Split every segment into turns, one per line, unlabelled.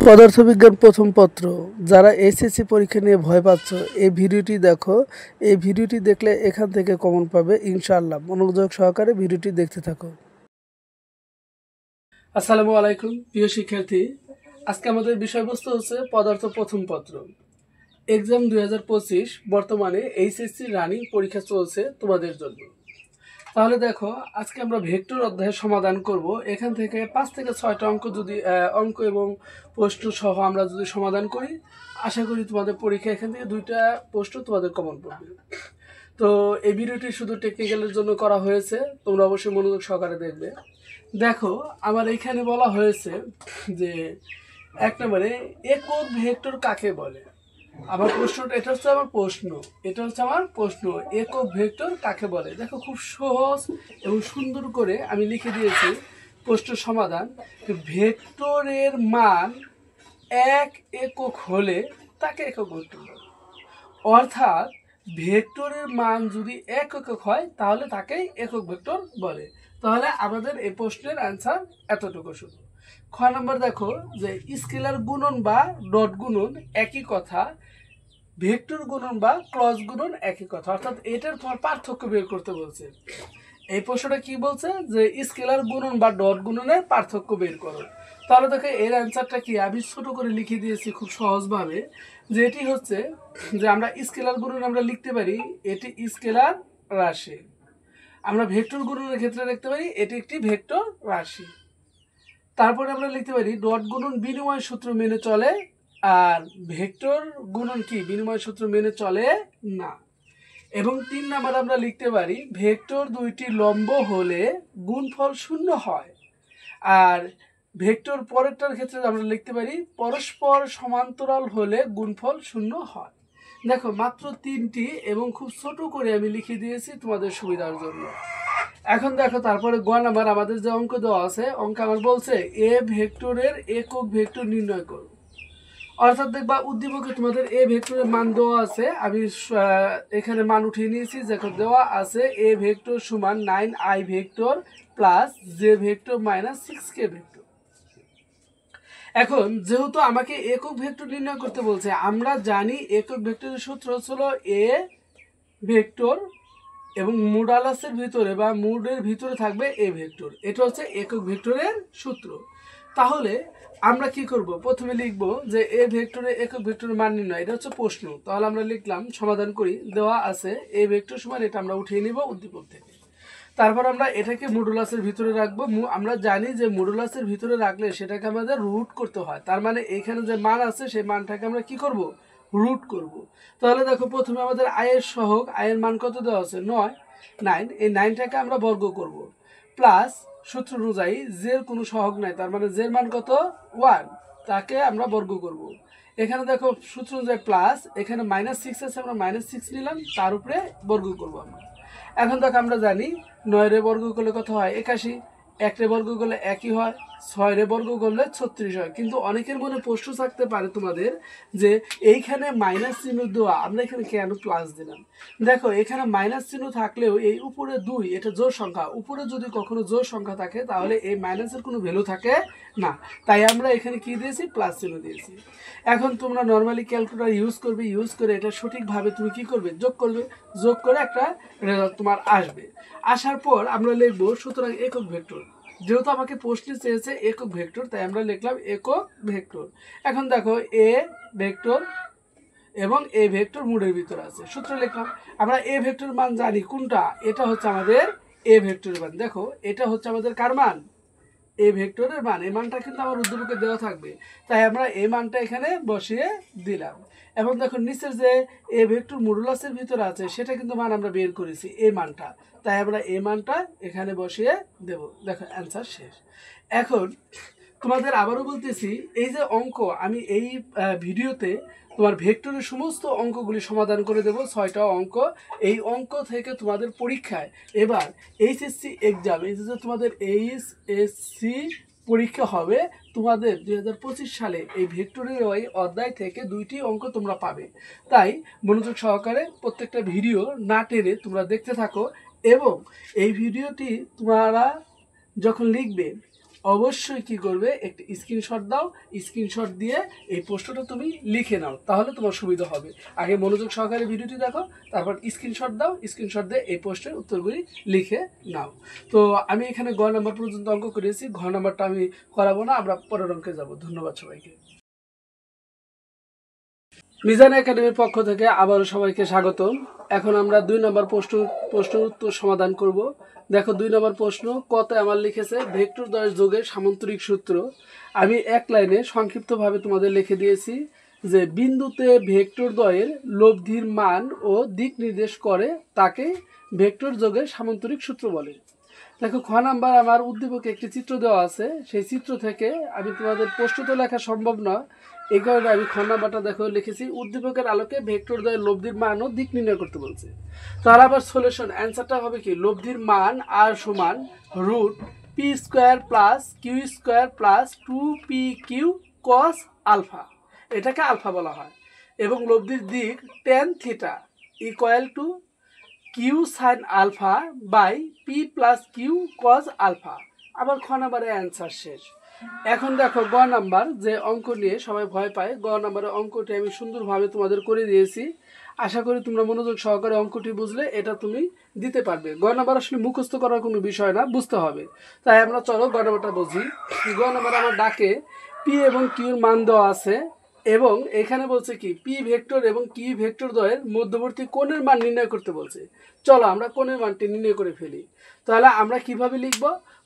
পদার্থবিজ্ঞান প্রথম পত্র। যারা এসএসসি পরীক্ষা নিয়ে ভয় পাচ্ছ, এই ভিডিওটি দেখো। এই ভিডিওটি দেখলে এখান থেকে কমন পাবে ইনশাআল্লাহ। মনোযোগ সহকারে ভিডিওটি দেখতে থাকো। আসসালামু আলাইকুম প্রিয় শিক্ষার্থী, আজকে আমাদের বিষয়বস্তু হচ্ছে পদার্থ প্রথম পত্র এক্সাম 2025। বর্তমানে এইচএসসি রানিং পরীক্ষা চলছে তোমাদের জন্য। তাহলে দেখো, আজকে আমরা ভেক্টর অধ্যায়ের সমাধান করব। এখান থেকে 5 থেকে 6টা অঙ্ক এবং প্রশ্ন সহ আমরা যদি সমাধান করি, আশা করি তোমাদের পরীক্ষা এখান থেকে 2টা প্রশ্ন তোমাদের কমন পড়বে। তো এই ভিডিওটি শুধু টেকনিক্যালের জন্য করা হয়েছে, তোমরা অবশ্যই মনোযোগ সহকারে দেখবে। দেখো, আমার এখানে বলা হয়েছে যে 1 নম্বরে একক ভেক্টর কাকে বলে। আমার প্রশ্নটা এটা হচ্ছে আমার প্রশ্ন একক ভেক্টর কাকে বলে। দেখো, খুব সহজ এবং সুন্দর করে আমি লিখে দিয়েছি প্রশ্নের সমাধান। ভেক্টরের মান 1 একক হলে তাকে একক ভেক্টর বলে। অর্থাৎ ভেক্টরের মান যদি 1 একক হয় তাহলে তাকেই একক ভেক্টর বলে। তাহলে আমাদের এই প্রশ্নের অ্যান্সার এতটুকু শুধু। খ নম্বর দেখো, যে স্কেলার গুণন বা ডট গুণন একই কথা, ভেক্টর গুণন বা ক্রস গুণন একই কথা। অর্থাৎ এটার তোমার পার্থক্য বের করতে বলছে। এই প্রশ্নটা কি বলছে, যে স্কেলার গুণন বা ডট গুণনের পার্থক্য বের করো। তাহলে দেখো, এর অ্যান্সারটা কি আমি ছোট করে লিখে দিয়েছি খুব সহজভাবে, যে এটি হচ্ছে যে আমরা স্কেলার গুণন আমরা লিখতে পারি এটি স্কেলার রাশি। আমরা ভেক্টর গুণনের ক্ষেত্রে লিখতে পারি এটি একটি ভেক্টর রাশি। তারপরে আমরা লিখতে পারি ডট গুণন বিনিময় সূত্র মেনে চলে, আর ভেক্টর গুণন কি বিনিময় সূত্র মেনে চলে না। এবং 3 নাম্বার আমরা লিখতে পারি ভেক্টর দুইটি লম্ব হলে গুণফল 0 হয়। আর ভেক্টর পরেরটার ক্ষেত্রে আমরা লিখতে পারি পরস্পর সমান্তরাল হলে গুণফল 0 হয়। দেখো, মাত্র 3টি এবং খুব ছোট করে আমি লিখে দিয়েছি তোমাদের সুবিধার জন্য। এখন দেখো, তারপরে গ নাম্বার আমাদের যে অঙ্ক দেওয়া আছে, অঙ্ক আমার বলছে এ ভেক্টরের একক ভেক্টর নির্ণয় করো। অর্থাৎ দেখবা উদ্দীপকে তোমাদের এ ভেক্টরের মান দেওয়া আছে। আমি এখানে মান উঠিয়ে নিয়েছি। যখন দেওয়া আছে এ ভেক্টর সমান 9i vector plus J vector minus 6k vector. এখন যেহেতু আমাকে একক ভেক্টর নির্ণয় করতে বলছে, আমরা জানি একক ভেক্টরের সূত্র হলো এ ভেক্টর এবং মডুলাসের ভিতরে বা মোডের ভিতরে থাকবে এ ভেক্টর। এটা হচ্ছে একক ভেক্টরের সূত্র। তাহলে আমরা কি করব, প্রথমে লিখব যে এ ভেক্টরে একক ভেক্টরের মান নির্ণয়, এটা হচ্ছে প্রশ্ন। তাহলে আমরা লিখলাম, সমাধান করি। দেওয়া আছে এ ভেক্টর সমান, এটা আমরা উঠিয়ে নিব উদ্দীপক থেকে। তারপর আমরা এটাকে মডুলাসের ভিতরে রাখবো। আমরা জানি যে মডুলাসের ভিতরে রাখলে সেটাকে আমাদের রুট করতে হয়। তার মানে এখানে যে মান আছে সেই মানটাকে আমরা কি করব, রুট করব। তাহলে দেখো, প্রথমে আমাদের আয়ের সহগ, আয়ের মান কত দেওয়া আছে 9। এই 9টাকে আমরা বর্গ করব, প্লাস সূত্র অনুযায়ী জের কোনো সহগ নাই, তার মানে জের মান কত 1, তাকে আমরা বর্গ করব। এখানে দেখো সূত্র অনুযায়ী প্লাস, এখানে -6 আছে, আমরা -6 নিলাম, তার উপরে বর্গ করব আমরা। এখন দেখো, আমরা জানি 9 রে বর্গ করলে কত হয় 81, 1 রে বর্গ করলে 1ই হয়, 6 রে বর্গ করলে 36 হয়। কিন্তু অনেকের মনে প্রশ্ন থাকতে পারে তোমাদের, যে এইখানে মাইনাস চিহ্ন দেওয়া, আমরা এখানে কেন প্লাস দিলাম। দেখো, এখানে মাইনাস চিহ্ন থাকলেও এই উপরে 2 এটা জোড় সংখ্যা, উপরে যদি কখনো জোড় সংখ্যা থাকে তাহলে এই মাইনাসের কোনো ভ্যালু থাকে না, তাই আমরা এখানে কি দিয়েছি, প্লাস চিহ্ন দিয়েছি। এখন তোমরা নর্মালি ক্যালকুলেটর ইউজ করে এটা সঠিকভাবে তুমি কি করবে, যোগ করে একটা রেজাল্ট তোমার আসবে। আসার পর আমরা লিখবো সুতরাং একক ভেক্টর। যেহেতু আমাকে প্রশ্নে চেয়েছে একক ভেক্টর, তাই আমরা লিখলাম একক ভেক্টর। এখন দেখো, এ ভেক্টর এবং এ ভেক্টর মোডের ভিতরে আছে, সূত্র লিখলাম। আমরা এ ভেক্টর মান জানি কোনটা, এটা হচ্ছে আমাদের এ ভেক্টরের মান। দেখো, এটা হচ্ছে আমাদের কার মান, এ ভেক্টরের মান। এই মানটা কিন্তু আমার উদ্দীপকে দেওয়া থাকবে, তাই আমরা এই মানটা এখানে বসিয়ে দিলাম। এবং দেখো, নিচের যে এ ভেক্টর মডুলাসের ভিতরে আছে সেটা কিন্তু মান আমরা বের করেছি এই মানটা, তাই আমরা এই মানটা এখানে বসিয়ে দেব। দেখো, অ্যান্সার শেষ। এখন তোমাদের আবারও বলতেছি, এই যে অঙ্ক আমি এই ভিডিওতে তোমার ভেক্টরের সমস্ত অঙ্কগুলি সমাধান করে দেব, 6টা অঙ্ক। এই অঙ্ক থেকে তোমাদের পরীক্ষায় এবার এইচএসসি এক্সাম, এই যে তোমাদের এইচএসসি পরীক্ষা হবে তোমাদের 2025 সালে, এই ভেক্টরের ওই অধ্যায় থেকে 2টি অঙ্ক তোমরা পাবে। তাই মনোযোগ সহকারে প্রত্যেকটা ভিডিও না টেনে তোমরা দেখতে থাকো। এবং এই ভিডিওটি তোমরা যখন লিখবে অবশ্যই কি করবে, একটি স্ক্রিনশট দাও, স্ক্রিনশট দিয়ে এই প্রশ্নটা তুমি লিখে নাও, তাহলে তোমার সুবিধা হবে। আগে মনোযোগ সহকারে ভিডিওটি দেখো, তারপর স্ক্রিনশট দাও, স্ক্রিনশট দিয়ে এই প্রশ্নের উত্তরগুলি লিখে নাও। তো আমি এখানে গ নাম্বার পর্যন্ত অঙ্ক করেছি, ঘ নাম্বারটা আমি করাবো না, আমরা পরের অঙ্কে যাব। ধন্যবাদ সবাইকে। মিজান একাডেমির পক্ষ থেকে আবারও সবাইকে স্বাগতম। এখন আমরা 2 নম্বর প্রশ্ন উত্তর সমাধান করব। দেখো 2 নম্বর প্রশ্ন, কতে আমার লিখেছে ভেক্টর দ্বয়ের যোগের সামান্তরিক সূত্র। আমি এক লাইনে সংক্ষিপ্তভাবে তোমাদের লিখে দিয়েছি যে বিন্দুতে ভেক্টর দ্বয়ের লব্ধির মান ও দিক নির্দেশ করে তাকে ভেক্টর যোগের সামান্তরিক সূত্র বলে। দেখো খ নাম্বার আমার উদ্দীপকে একটি চিত্র দেওয়া আছে, সেই চিত্র থেকে আমি তোমাদের প্রশ্ন তো লেখা সম্ভব নয়, এই কারণে আমি খ নাম্বারটা দেখো লিখেছি উদ্দীপকের আলোকে ভেক্টর দ্বয়ের লব্ধির মান ও দিক নির্ণয় করতে বলছে। তাহলে আবার সলিউশন অ্যান্সারটা হবে কি, লব্ধির মান আর সমান root P square plus Q square plus 2p/q cos alpha, এটাকে আলফা বলা হয়, এবং লব্ধির দিক tan theta equal to Q sine alpha by P plus Q cos alpha. আবার খ নাম্বারের অ্যান্সার শেষ। এখন দেখো গ নাম্বার যে অঙ্ক নিয়ে সবাই ভয় পায়, গ নাম্বারের অঙ্কটি আমি সুন্দরভাবে তোমাদের করে দিয়েছি। আশা করি তোমরা মনোযোগ সহকারে অঙ্কটি বুঝলে এটা তুমি দিতে পারবে। গ নাম্বার আসলে মুখস্থ করার কোনো বিষয় না, বুঝতে হবে। তাই আমরা চলো গ নাম্বারটা বুঝি। গ নাম্বার আমার ডাকে পি এবং কিউর মান দেওয়া আছে, এবং এখানে বলছে কি পি ভেক্টর এবং কিউ ভেক্টর দ্বয়ের মধ্যবর্তী কোণের মান নির্ণয় করতে বলছে। চলো আমরা কোণের মানটি নির্ণয় করে ফেলি। তাহলে আমরা কিভাবে লিখব,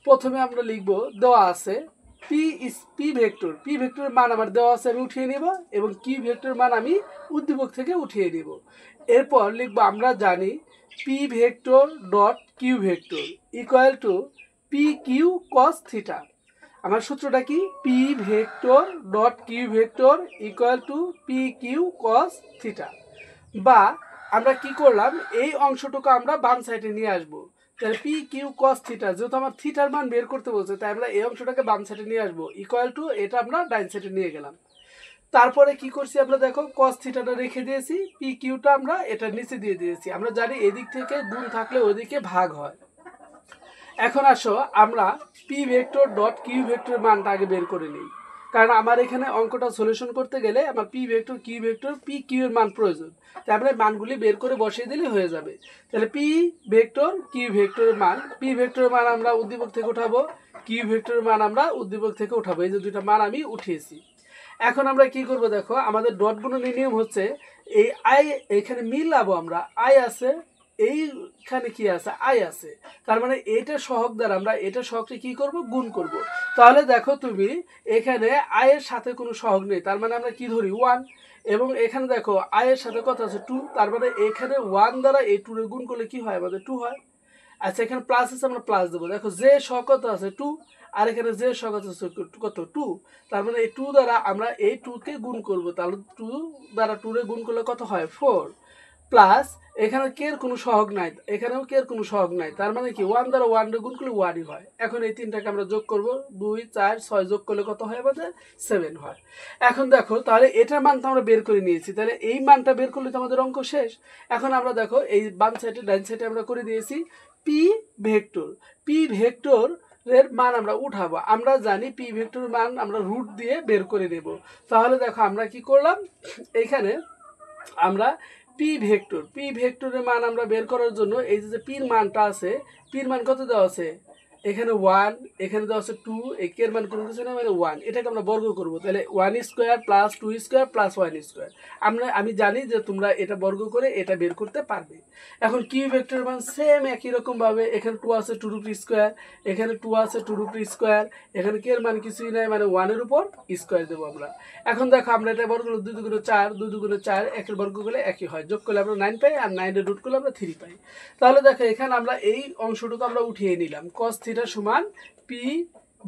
প্রথমে আমরা লিখব দেওয়া আছে পি ভেক্টরের মান আমার দেওয়া আছে, আমি উঠিয়ে নেব, এবং কিউ ভেক্টরের মান আমি উদ্দীপক থেকে উঠিয়ে নেব। এরপর লিখব আমরা জানি P vector dot Q vector equal to P Q cos theta. আমার সূত্রটা কি, P vector dot Q vector equal to P Q cos theta. বা আমরা কি করলাম, এই অংশটুকু আমরা বাম সাইডে নিয়ে আসবো। তাহলে পি কিউ কস থিটা, যেহেতু আমার থিটার মান বের করতে বলছে, তাই আমরা এই অংশটাকে বাম সাইডে নিয়ে আসবো, ইকুয়াল টু এটা আমরা ডাইন সাইডে নিয়ে গেলাম। তারপরে কি করছি আমরা, দেখো কস থিটাটা রেখে দিয়েছি, পি কিউটা আমরা এটা নিচে দিয়ে দিয়েছি। আমরা জানি এদিক থেকে গুণ থাকলে ওদিকে ভাগ হয়। এখন আসো আমরা পি ভেক্টর ডট কিউ ভেক্টরের মানটা আগে বের করে নিই, কারণ আমার এখানে অঙ্কটা সলিউশন করতে গেলে আমার P vector Q vector P Q এর মান প্রয়োজন। তারপরে মানগুলি বের করে বসিয়ে দিলে হয়ে যাবে। তাহলে পি ভেক্টর কিউ ভেক্টরের মান, পি ভেক্টরের মান আমরা উদ্দীপক থেকে উঠাবো, কিউ ভেক্টরের মান আমরা উদ্দীপক থেকে উঠাবো। এই যে দুইটা মান আমি উঠিয়েছি। এখন আমরা কি করব, দেখো আমাদের ডট গুণনের নিয়ম হচ্ছে এই আই এখানে মিলাবো, আমরা আই আছে, এইখানে কি আছে আই আছে, তার মানে এটা সহগ দ্বারা আমরা এটা সহগকে কি করব, গুণ করব। তাহলে দেখো তুমি এখানে আই এর সাথে কোনো সহগ নেই, তার মানে আমরা কি ধরি 1, এবং এখানে দেখো আই এর সাথে কত আছে 2, তার মানে এখানে 1 দ্বারা এই 2 এর গুণ করলে কি হয়, আমাদের 2 হয়। আচ্ছা এখানে প্লাস আছে, আমরা প্লাস দেবো। দেখো যে সহগ কত আছে 2, আর এখানে যে সহগ আছে কত 2, তার মানে এই 2 দ্বারা আমরা এই 2 কে গুণ করব। তাহলে 2 দ্বারা 2 এর গুণ করলে কত হয় 4, প্লাস এখানে কে এর কোনো সহগ নাই, এখানেও কে এর কোনো সহগ নাই, তার মানে কি 1 দ্বারা 1 এর গুণ করলে 1ই হয়। এখন এই তিনটাকে আমরা যোগ করব, 2 4 6 যোগ করলে কত হয়, আমাদের 7 হয়। এখন দেখো তাহলে এটার মান তো আমরা বের করে নিয়েছি, তাহলে এই মানটা বের করলে তো আমাদের অঙ্ক শেষ। এখন আমরা দেখো এই বাম সাইডে ডাইন সাইডে আমরা করে দিয়েছি পি ভেক্টর এর মান আমরা উঠাবো। আমরা জানি পি ভেক্টরের মান আমরা রুট দিয়ে বের করে নেব। তাহলে দেখো আমরা কি করলাম, এইখানে আমরা পি ভেক্টরের মান আমরা বের করার জন্য এই যে পির মানটা আছে, পির মান কত দেওয়া আছে, এখানে 1, এখানে দেওয়া আছে 2, এই এর মান কোনো কিছু না, মানে 1, এটাকে আমরা বর্গ করব। তাহলে 1 square plus 2 square plus 1 square. আমি জানি যে তোমরা এটা বর্গ করে এটা বের করতে পারবে। এখন কিউ ভেক্টরের মান সেম একই রকম ভাবে, এখানে 2 আছে 2 রুট স্কোয়ার, এখানে 2 আছে 2 রুট স্কোয়ার, এখানে কি এর মান কিছুই নাই, মানে 1 এর উপর স্কোয়ার দেবো আমরা। এখন দেখো আমরা এটা বর্গ করলে 2 দুগুণে 4, 2 দুগুণে 4, একের বর্গ করলে একই হয়, যোগ করলে আমরা 9 পাই, আর 9 এর রুট করলে আমরা 3 পাই। তাহলে দেখো এখানে আমরা এই অংশটুকু আমরা উঠিয়ে নিলাম, cos থিটা সমান P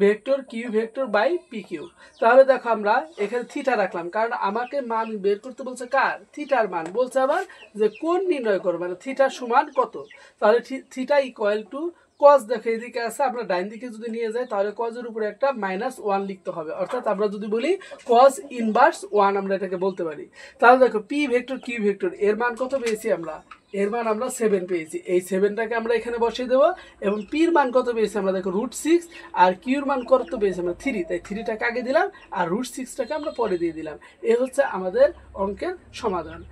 vector Q vector by P Q. তাহলে দেখো আমরা এখানে থিটা রাখলাম, কারণ আমাকে মান বের করতে বলছে কার, থিটার মান বলছে, আবার যে কোণ নির্ণয় করো, মানে থিটার সমান কত। তাহলে থিটা ইকুয়াল টু কজ দেখো এদিকে আছে, আমরা ডাইন দিকে যদি নিয়ে যাই তাহলে কজের উপরে একটা -1 লিখতে হবে, অর্থাৎ আমরা যদি বলি কজ ইনভার্স 1 আমরা এটাকে বলতে পারি। তাহলে দেখো পি ভেক্টর কিউ ভেক্টর এর মান কত পেয়েছি আমরা, এর মান আমরা 7 পেয়েছি। এই 7টাকে আমরা এখানে বসিয়ে দেবো এবং পির মান কত পেয়েছি আমরা দেখো √6, আর কিউর মান কত পেয়েছি আমরা 3, তাই 3টাকে আগে দিলাম আর √6টাকে আমরা পরে দিয়ে দিলাম। এ হচ্ছে আমাদের অঙ্কের সমাধান।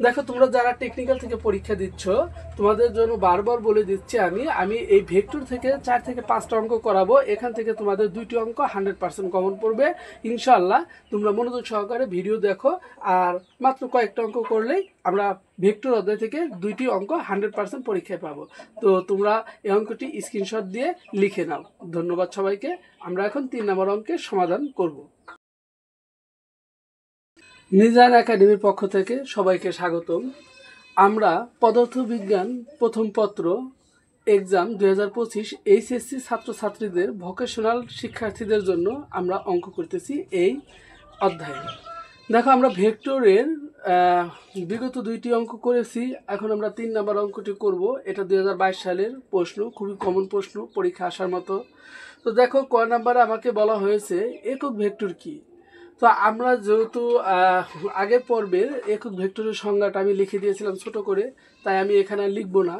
দেখো তোমরা যারা টেকনিক্যাল থেকে পরীক্ষা দিচ্ছ তোমাদের জন্য বারবার বলে দিচ্ছি আমি এই ভেক্টর থেকে 4 থেকে 5টা অঙ্ক করাবো, এখান থেকে তোমাদের 2টি অঙ্ক 100% কমন পড়বে ইনশাআল্লাহ। তোমরা মনোযোগ সহকারে ভিডিও দেখো, আর মাত্র কয়েকটা অঙ্ক করলেই আমরা ভেক্টর অধ্যায় থেকে 2টি অঙ্ক 100% পরীক্ষায় পাবো। তো তোমরা এই অঙ্কটি স্ক্রিনশট দিয়ে লিখে নাও। ধন্যবাদ সবাইকে। আমরা এখন 3 নম্বর অঙ্কের সমাধান করব। মিজান একাডেমির পক্ষ থেকে সবাইকে স্বাগতম। আমরা পদার্থবিজ্ঞান প্রথম পত্র এক্সাম 2025 এইচএসসি ছাত্রছাত্রীদের ভোকেশনাল শিক্ষার্থীদের জন্য আমরা অঙ্ক করতেছি এই অধ্যায়ে। দেখো আমরা ভেক্টরের বিগত 2টি অঙ্ক করেছি, এখন আমরা 3 নম্বর অঙ্কটি করব। এটা 2022 সালের প্রশ্ন, খুবই কমন প্রশ্ন, পরীক্ষা আসার মতো। তো দেখো ক নাম্বারে আমাকে বলা হয়েছে একক ভেক্টর কি। তো আমরা যেহেতু আগের পর্বের একক ভেক্টরের সংজ্ঞাটা আমি লিখে দিয়েছিলাম ছোট করে, তাই আমি এখানে লিখবো না।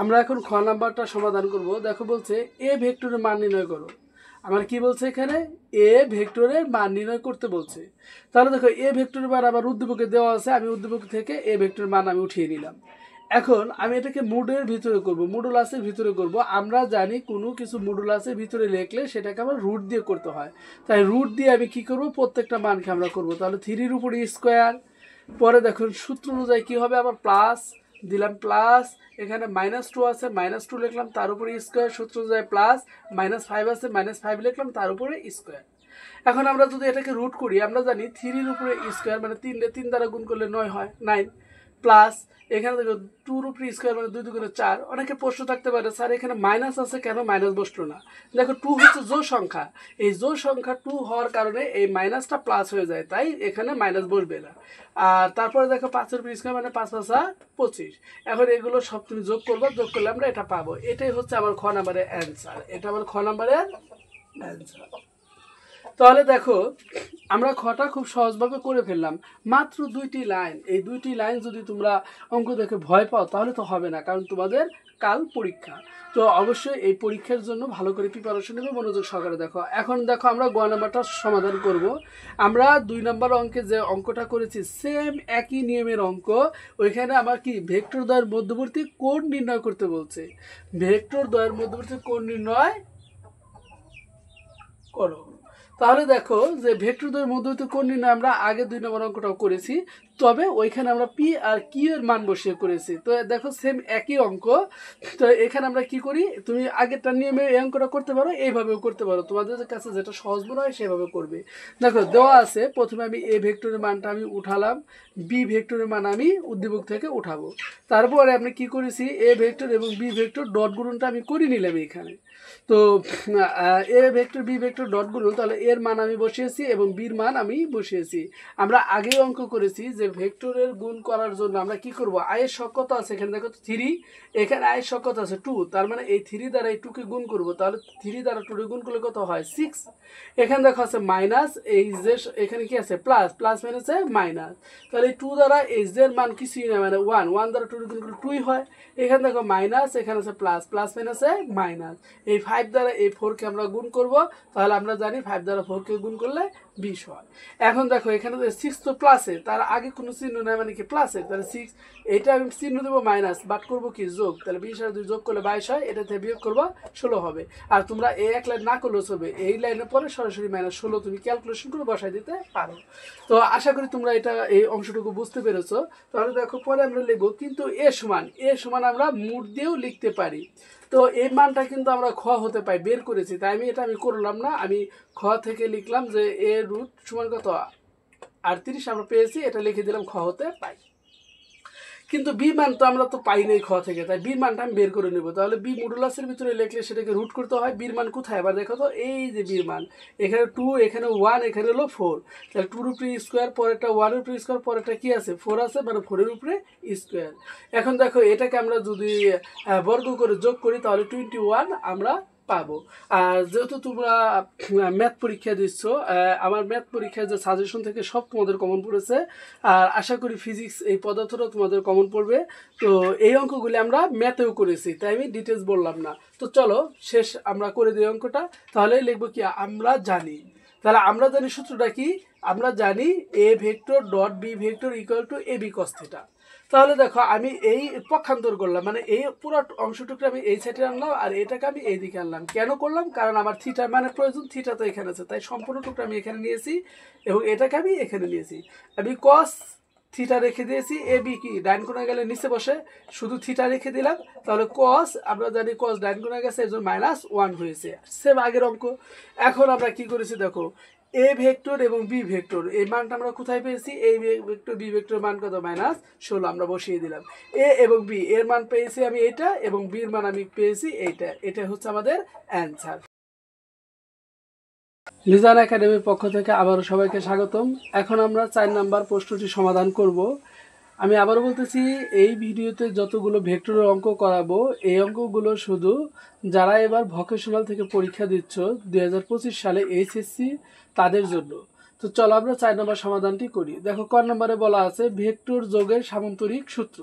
আমরা এখন খ নাম্বারটা সমাধান করব। দেখো বলছে এ ভেক্টরের মান নির্ণয় করো। আমার কি বলছে এখানে, এ ভেক্টরের মান নির্ণয় করতে বলছে। তাহলে দেখো এ ভেক্টরের মান আমার উদ্দীপকে দেওয়া আছে, আমি উদ্দীপক থেকে এ ভেক্টরের মান আমি উঠিয়ে নিলাম। এখন আমি এটাকে মডুলের ভিতরে করব, মডুলাসের ভিতরে করব। আমরা জানি কোনো কিছু মডুলাসের ভিতরে লিখলে সেটাকে আমরা রুট দিয়ে করতে হয়, তাই রুট দিয়ে আমি কি করব, প্রত্যেকটা মানকে আমরা করব। তাহলে 3-এর উপরে স্কোয়ার, পরে দেখুন সূত্র অনুযায়ী কী হবে, আবার প্লাস দিলাম, প্লাস এখানে -2 আছে, -2 লিখলাম, তার উপরে স্কোয়ার, সূত্র অনুযায়ী প্লাস, -5 আছে, -5 লিখলাম, তার উপরে স্কোয়ার। এখন আমরা যদি এটাকে রুট করি, আমরা জানি 3-এর উপরে স্কোয়ার মানে 3 দ্বারা গুণ করলে 9 হয়, 9 প্লাস এখানে দেখো 2-র উপরে স্কোয়ার মানে 2 2 4। অনেকে প্রশ্ন থাকতে পারে স্যার এখানে মাইনাস আছে কেন, মাইনাস বসলো না। দেখো 2 হচ্ছে জোড় সংখ্যা, এই জোড় সংখ্যা 2 হওয়ার কারণে এই মাইনাসটা প্লাস হয়ে যায়, তাই এখানে মাইনাস বসবে না। আর তারপরে দেখো 5-এর উপরে স্কোয়ার মানে 5 5 25। এখন এগুলো সব তুমি যোগ করবো, যোগ করলে আমরা এটা পাবো। এটাই হচ্ছে আমার খ নাম্বারের অ্যান্সার, এটা আমার খ নাম্বারের অ্যান্সার। তাহলে দেখো আমরা খটা খুব সহজভাবে করে ফেললাম, মাত্র 2টি লাইন। এই 2টি লাইন যদি তোমরা অঙ্ক দেখে ভয় পাও তাহলে তো হবে না, কারণ তোমাদের কাল পরীক্ষা। তো অবশ্যই এই পরীক্ষার জন্য ভালো করে প্রিপারেশন নেবে, মনোযোগ সহকারে দেখো। এখন দেখো আমরা গ নাম্বারটা সমাধান করব। আমরা 2 নম্বর অঙ্কে যে অঙ্কটা করেছি সেম একই নিয়মের অঙ্ক, ওইখানে আমার কি ভেক্টর দ্বয়ের মধ্যবর্তী কোণ নির্ণয় করতে বলছে। ভেক্টর দ্বয়ের মধ্যবর্তী কোণ নির্ণয় করো। তাহলে দেখো যে ভেক্টর দ্বয়ের মধ্যবর্তী কোণ নির্ণয় আমরা আগে 2 নম্বর অঙ্কটাও করেছি, তবে ওইখানে আমরা পি আর কিউ এর মান বসিয়ে করেছি। তো দেখো সেম একই অঙ্ক। তো এখানে আমরা কি করি, তুমি আগেরটা নিয়মে এই অঙ্কটা করতে পারো, এইভাবেও করতে পারো, তোমাদের কাছে যেটা সহজ মনে হয় সেভাবে করবে। দেখো দেওয়া আছে, প্রথমে আমি এ ভেক্টরের মানটা আমি উঠালাম, বি ভেক্টরের মান আমি উদ্দীপক থেকে উঠাবো। তারপরে আমি কি করেছি, এ ভেক্টর এবং বি ভেক্টর ডট গুণনটা আমি করে নিলাম এখানে। তো A vector B vector dot গুণন, তাহলে এর মান আমি বসিয়েছি এবং বির মান আমি বসিয়েছি। আমরা আগেও অঙ্ক করেছি যে ভেক্টরের গুণ করার জন্য আমরা কি করব, আয়ের শক কত আছে এখানে দেখো 3, এখানে আয়ের শক কত আছে 2, তার মানে এই 3 দ্বারা এই 2কে গুণ করব। তাহলে 3 দ্বারা 2 কে গুণ করলে কত হয় 6। এখানে দেখো আছে মাইনাস, এই যে এখানে কি আছে প্লাস, প্লাস মাইনাসে মাইনাস, তাহলে এই 2 দ্বারা এই এর মান কিছুই না মানে 1, 1 দ্বারা 2 গুণ করলে 2 হয়। এখানে দেখো মাইনাস, এখানে আছে প্লাস, প্লাস মাইনাসে মাইনাস। এই 5 দ্বারা এই 4কে আমরা গুণ করব, তাহলে আমরা জানি 5 দ্বারা 4কে গুণ করলে 20 হয়। এখন দেখো এখানে 6 তো প্লাসে, তার আগে কোনো চিহ্ন নাই মানে কি প্লাসে, তাহলে 6, এটা আমি চিহ্ন দেবো মাইনাস, বাট করবো কি যোগ, তাহলে 20 আর 2 যোগ করলে 22 হয়, এটা থেকে বিয়োগ করবো 16 হবে। আর তোমরা এই এক লাইন না করলেও চলবে, এই লাইনের পরে সরাসরি -16 তুমি ক্যালকুলেশন করে বসাই দিতে পারো। তো আশা করি তোমরা এটা এই অংশটুকু বুঝতে পেরেছো। তাহলে দেখো পরে আমরা লিখবো, কিন্তু এ সমান আমরা মুড দিয়েও লিখতে পারি। তো এই মানটা কিন্তু আমরা খ হতে পাই বের করেছি, তাই আমি করলাম না, আমি খ থেকে লিখলাম যে এ রুট সমান কত 38 আমরা পেয়েছি, এটা লিখে দিলাম খ হতে পাই। কিন্তু বি মান তো আমরা তো পাই নাই খ থেকে, তাই বির মানটা আমি বের করে নেব। তাহলে বি মডুলাসের ভিতরে লিখলে সেটাকে রুট করতে হয়। বির মান কোথায় এবার দেখো তো, এই যে বির মান, এখানে 2, এখানে 1, এখানে হলো 4। তাহলে 2 এর উপরে স্কোয়ার, পরেরটা 1 এর উপরে স্কোয়ার, পরেরটা কি আছে 4 আছে, মানে 4 এর উপরে স্কোয়ার। এখন দেখো এটাকে আমরা যদি বর্গ করে যোগ করি তাহলে 21 আমরা পাবো। আর যেহেতু তোমরা ম্যাথ পরীক্ষা দিচ্ছ, আমার ম্যাথ পরীক্ষায় যে সাজেশন থেকে সব তোমাদের কমন পড়েছে, আর আশা করি ফিজিক্স এই পদার্থটাও তোমাদের কমন পড়বে। তো এই অঙ্কগুলি আমরা ম্যাথেও করেছি, তাই আমি ডিটেলস বললাম না। তো চলো শেষ আমরা করে দিই অঙ্কটা। তাহলে লিখবো কি, আমরা জানি। তাহলে আমরা জানি সূত্রটা কি, আমরা জানি A vector dot B vector equal to A B cos theta. তাহলে দেখো আমি এই পক্ষান্তর করলাম, মানে এই পুরো অংশটুকু আমি এই সাইডে আনলাম আর এটাকে আমি এই দিকে আনলাম। কেন করলাম, কারণ আমার থিটার মানে প্রয়োজন, থিটা তো এখানে আছে, তাই সম্পূর্ণটুকু আমি এখানে নিয়েছি এবং এটাকে আমি এখানে নিয়েছি। আমি কস থিটা রেখে দিয়েছি, এ বি কি ডাইন কোণে গেলে নিচে বসে, শুধু থিটা রেখে দিলাম। তাহলে কস, আমরা জানি কস ডাইন কোণে গেছে, এই জন্য -1 হয়েছে, সেম আগের অঙ্ক। এখন আমরা কি করেছি দেখো, এ ভেক্টর এবং বি ভেক্টর এই মানটা আমরা কোথায় পেয়েছি, এ ভেক্টর বি ভেক্টর মান কত -16, আমরা বসিয়ে দিলাম। এ এবং বি এর মান পেয়েছি আমি এটা, এবং বির মান আমি পেয়েছি এইটা। এটা হচ্ছে আমাদের অ্যান্সার। মিজান একাডেমির পক্ষ থেকে আবারও সবাইকে স্বাগতম। এখন আমরা 4 নাম্বার প্রশ্নটি সমাধান করব। আমি আবারও বলতেছি, এই ভিডিওতে যতগুলো ভেক্টরের অঙ্ক করাবো, এই অঙ্কগুলো শুধু যারা এবার ভোকেশনাল থেকে পরীক্ষা দিচ্ছ 2025 সালে এইচএসসি তাদের জন্য। তো চলো আমরা 4 নম্বর সমাধানটি করি। দেখো ক নম্বরে বলা আছে ভেক্টর যোগের সামান্তরিক সূত্র।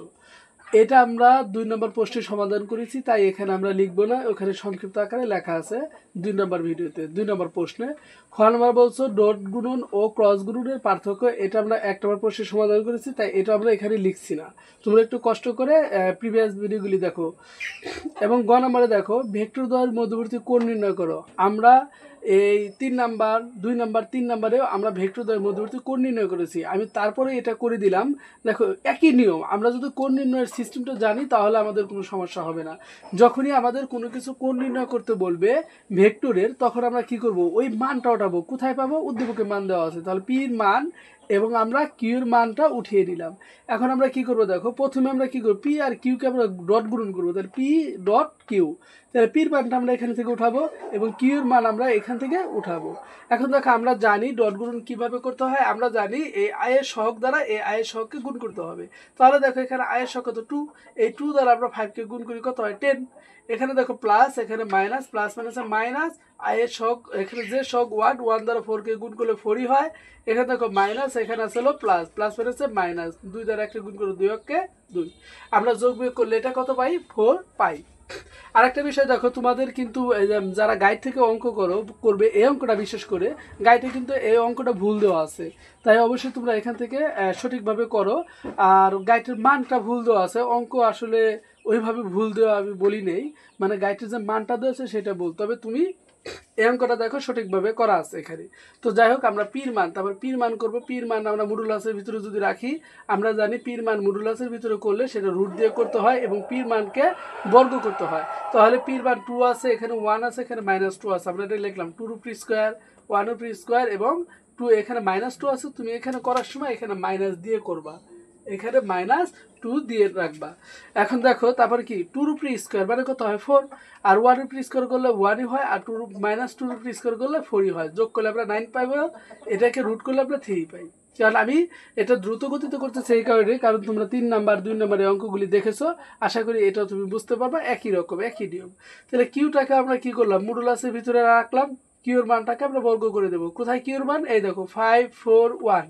এটা আমরা 2 নম্বর প্রশ্নের সমাধান করেছি, তাই এখানে আমরা লিখবো না, ওখানে সংক্ষিপ্ত আকারে লেখা আছে 2 নম্বর ভিডিওতে 2 নম্বর প্রশ্নে। খ নম্বর বলছো ডট গুণন ও ক্রস গুণনের পার্থক্য, এটা আমরা 1 নম্বর প্রশ্নের সমাধান করেছি, তাই এটা আমরা এখানে লিখছি না। তোমরা একটু কষ্ট করে প্রিভিয়াস ভিডিওগুলি দেখো। এবং গ নম্বরে দেখো ভেক্টর দ্বয়ের মধ্যবর্তী কোণ নির্ণয় করো। আমরা এই 3 নাম্বার 2 নাম্বার 3 নাম্বারেও আমরা ভেক্টর দ্বয়ের মধ্যবর্তী কোণ নির্ণয় করেছি। আমি তারপরে এটা করে দিলাম। দেখো একই নিয়ম, আমরা যদি কোণ নির্ণয়ের সিস্টেমটা জানি তাহলে আমাদের কোনো সমস্যা হবে না। যখনই আমাদের কোনো কিছু কোণ নির্ণয় করতে বলবে ভেক্টরের, তখন আমরা কি করব, ওই মানটা ওঠাবো। কোথায় পাবো, উদ্দীপকের মান দেওয়া আছে, তাহলে পির মান এবং আমরা কিউর মানটা উঠিয়ে দিলাম। এখন আমরা কি করব দেখো, প্রথমে আমরা কি করব, পি আর কিউকে আমরা ডট গুণন করবো, তাহলে পি ডট কিউ। তাহলে পির মানটা আমরা এখান থেকে উঠাবো এবং কিউর মান আমরা এখান থেকে উঠাবো। এখন দেখো আমরা জানি ডট গুণন কিভাবে করতে হয়, আমরা জানি এই আয়ের সহগ দ্বারা এই আয়ের সহগকে গুণ করতে হবে। তাহলে দেখো এখানে আয়ের সহগ কত 2, এই 2 দ্বারা আমরা 5কে গুণ করি, কত হয় 10। এখানে দেখো প্লাস, এখানে মাইনাস, প্লাস মাইনাসে মাইনাস, আয়ের সহগ এখানে যে সহগ 1 দ্বারা 4কে গুণ করলে 4ই হয়। এখানে দেখো মাইনাস, এখানে আছে হলো প্লাস, প্লাস মাইনাসে মাইনাস, 2 দ্বারা 1কে গুণ করে 2 অক্ষে 2। আমরা যোগ বিয়োগ করলে এটা কত পাই, 4 পাই। আরেকটা বিষয় দেখো, তোমাদের কিন্তু যারা গাইড থেকে অঙ্ক করবে এই অঙ্কটা বিশেষ করে গাইডে কিন্তু এই অঙ্কটা ভুল দেওয়া আছে, তাই অবশ্যই তোমরা এখান থেকে সঠিকভাবে করো। আর গাইডের মানটা ভুল দেওয়া আছে, অঙ্ক আসলে ওইভাবে ভুল দেওয়া আমি বলি নেই, মানে গাইডের যে মানটা দেওয়া আছে সেটা ভুল, তবে তুমি এই অঙ্কটা দেখো সঠিকভাবে করা আছে এখানে। তো যাই হোক, আমরা পির মান, তারপর পির মান করবো। পির মান আমরা মডুলাসের ভিতরে যদি রাখি, আমরা জানি পির মান মডুলাসের ভিতরে করলে সেটা রুট দিয়ে করতে হয় এবং পির মানকে বর্গ করতে হয়। তাহলে পির মান 2 আছে, এখানে 1 আছে, এখানে -2 আছে, আমরা এটা লিখলাম 2 এর উপর স্কোয়ার, 1 এর উপর স্কোয়ার এবং 2, এখানে -2 আছে, তুমি এখানে করার সময় এখানে মাইনাস দিয়ে করবা, এখানে -2 দিয়ে রাখবা। এখন দেখো তারপর কি 2 এর উপর স্কোয়ার মানে কত হয় 4, আর 1 এর উপর স্কোয়ার করলে 1ই হয়, আর -2 এর উপর স্কোয়ার করলে 4ই হয়। যোগ করলে আমরা 9 পাইবো, এটাকে রুট করলে আমরা 3 পাই। কারণ আমি এটা দ্রুত গতিতে করতেছি এই কারণে, কারণ তোমরা 3 নাম্বার 2 নাম্বারের অঙ্কগুলি দেখেছো, আশা করি এটাও তুমি বুঝতে পারবা, একই রকম একই নিয়ম। তাহলে কিউটাকে আমরা কি করলাম, মডুলাসের ভিতরে রাখলাম, কিউর মানটাকে আমরা বর্গ করে দেবো। কোথায় কিউর মান, এই দেখো 5 4 1,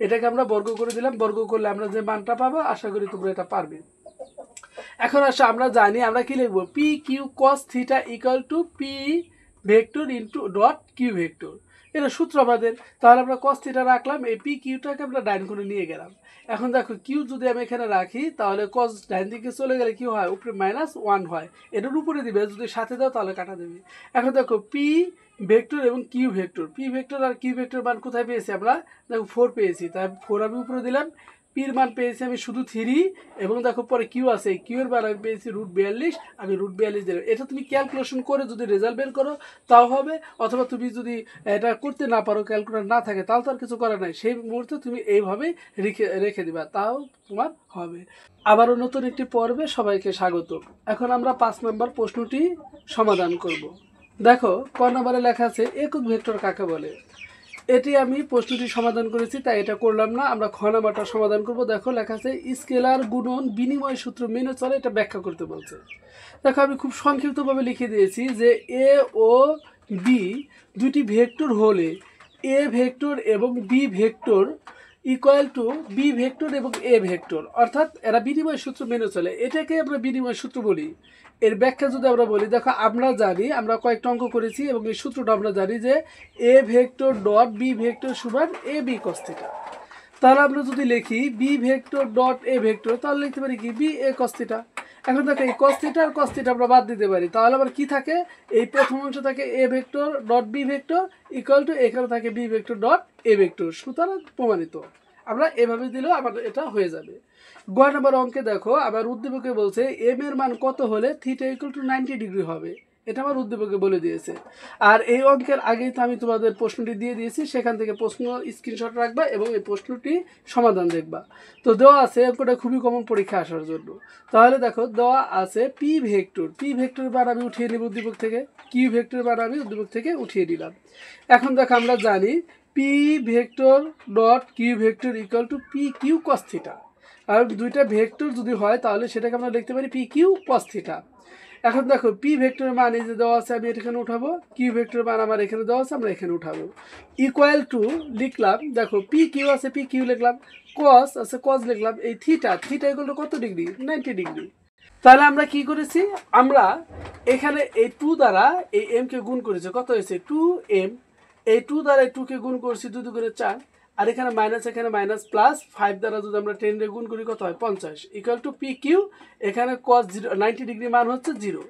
এটাকে আমরা বর্গ করে দিলাম। বর্গ করলে আমরা যে মানটা পাবো, আশা করি তোমরা এটা পারবে। এখন আসলে আমরা জানি আমরা কি লিখবো, P Q cos theta equal to P vector into dot Q vector, এটা সূত্র আমাদের। তাহলে আমরা কস থিটা রাখলাম, এই পি কিউটাকে আমরা ডাইন কোণে নিয়ে গেলাম। এখন দেখো কিউ যদি আমি এখানে রাখি, তাহলে কস ডাইন দিকে চলে গেলে কি হয়, উপরে -1 হয়, এটার উপরে দিবে, যদি সাথে দাও তাহলে কাটা দেবে। এখন দেখো পি ভেক্টর এবং কিউ ভেক্টর, পি ভেক্টর আর কিউ ভেক্টর মান কোথায় পেয়েছি আমরা, দেখো 4 পেয়েছি, তাই 4 আমি উপরে দিলাম, পির মান পেয়েছি আমি শুধু 3 এবং দেখো পরে কিউ আছে, এই কিউ এর মান আমি পেয়েছি √42, আমি √42 দিলাম। এটা তুমি ক্যালকুলেশন করে যদি রেজাল্ট বের করো তাও হবে, অথবা তুমি যদি এটা করতে না পারো, ক্যালকুলেটর না থাকে, তাহলে তো আর কিছু করার নাই, সেই মুহূর্তে তুমি এইভাবেই রেখে দিবা, তাও তোমার হবে। আবারও নতুন একটি পর্বে সবাইকে স্বাগত। এখন আমরা 5 নম্বর প্রশ্নটি সমাধান করব। দেখো ক নম্বরে লেখা আছে একক ভেক্টর কাকে বলে। এটি আমি প্রশ্নটি সমাধান করেছি, তাই এটা করলাম না, আমরা খ নাম্বারটা সমাধান করব। দেখো লেখা আছে স্কেলার গুণন বিনিময় সূত্র মেনে চলে, এটা ব্যাখ্যা করতে বলছে। দেখো আমি খুব সংক্ষিপ্তভাবে লিখে দিয়েছি যে এ ও বি দুটি ভেক্টর হলে এ ভেক্টর এবং B vector equal to B vector এবং এ ভেক্টর, অর্থাৎ এরা বিনিময় সূত্র মেনে চলে, এটাকে আমরা বিনিময় সূত্র বলি। এর ব্যাখ্যা যদি আমরা বলি, দেখো আমরা জানি, আমরা কয়েকটা অঙ্ক করেছি এবং এই সূত্রটা আমরা জানি যে A vector dot B vector সমান এ বি কস থিটা। তাহলে আমরা যদি লিখি B vector dot A vector, তাহলে লিখতে পারি কি বি এ কস থিটা। এখন দেখো এই কস থিটা আর কস থিটা আমরা বাদ দিতে পারি, তাহলে আবার কি থাকে, এই প্রথম অংশ থাকে A vector dot B vector equal to এখানে থাকে B vector dot A vector, সুতরাং প্রমাণিত। আমরা এভাবে দিলেও আমাদের এটা হয়ে যাবে। গ নম্বর অঙ্কে দেখো আবার উদ্দীপকে বলছে এম এর মান কত হলে থিটা ইকুয়াল টু 90 ডিগ্রি হবে, এটা আমার উদ্দীপকে বলে দিয়েছে। আর এই অঙ্কের আগেই তো আমি তোমাদের প্রশ্নটি দিয়ে দিয়েছি, সেখান থেকে প্রশ্ন স্ক্রিনশট রাখবা এবং এই প্রশ্নটি সমাধান দেখবা। তো দেওয়া আছে অঙ্কটা খুবই কমন পরীক্ষা আসার জন্য। তাহলে দেখো দেওয়া আছে পি ভেক্টর, পি ভেক্টর বার আমি উঠিয়ে নিব উদ্দীপক থেকে, কিউ ভেক্টর বার আমি উদ্দীপক থেকে উঠিয়ে নিলাম। এখন দেখো আমরা জানি P vector dot Q vector equal to P Q cos theta. আর দুইটা ভেক্টর যদি হয় তাহলে সেটাকে আমরা লিখতে পারি পি কিউ কস থিটা। এখন দেখো পি ভেক্টরের মান এই যে দেওয়া আছে আমি এখানে উঠাবো, কিউ ভেক্টরের মান আমার এখানে দেওয়া আছে আমরা এখানে উঠাবো, ইকুয়াল টু লিখলাম, দেখো পি কিউ আছে পি কিউ লিখলাম, কস আছে কস লিখলাম, এই থিটা, থিটা ইকুয়াল টু কত ডিগ্রি, 90 ডিগ্রি। তাহলে আমরা কি করেছি, আমরা এখানে এই 2 দ্বারা এই এম কে গুণ করেছি, কত হয়েছে 2m, এই 2 দ্বারা এই 2 কে গুণ করছি 2 2 করে 4, আর এখানে মাইনাস এখানে মাইনাস প্লাস 5 দ্বারা যদি আমরা 10 রে গুণ করি কত হয় 50 ইকুয়াল টু পি কিউ, এখানে cos 90 ডিগ্রি মান হচ্ছে 0।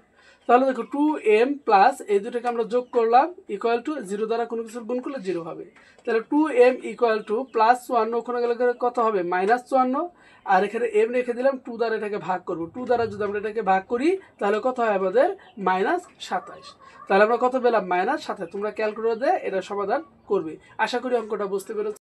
তাহলে দেখো 2m প্লাস এই দুটোকে আমরা যোগ করলাম ইকুয়াল টু 0 দ্বারা কোনো কিছু গুণ করলে 0 হবে। তাহলে 2m ইকুয়াল টু প্লাস 54 ওখানে গেলে কত হবে মাইনাস 54, আর এখানে m রেখে দিলাম, 2 দ্বারা এটাকে ভাগ করব, 2 দ্বারা যদি আমরা এটাকে ভাগ করি তাহলে কত হয় আমাদের -27। তাহলে আমরা কত পেলাম -27। তোমরা ক্যালকুলেটর দিয়ে এটা সমাধান করবে। আশা করি অঙ্কটা বুঝতে পেরেছো।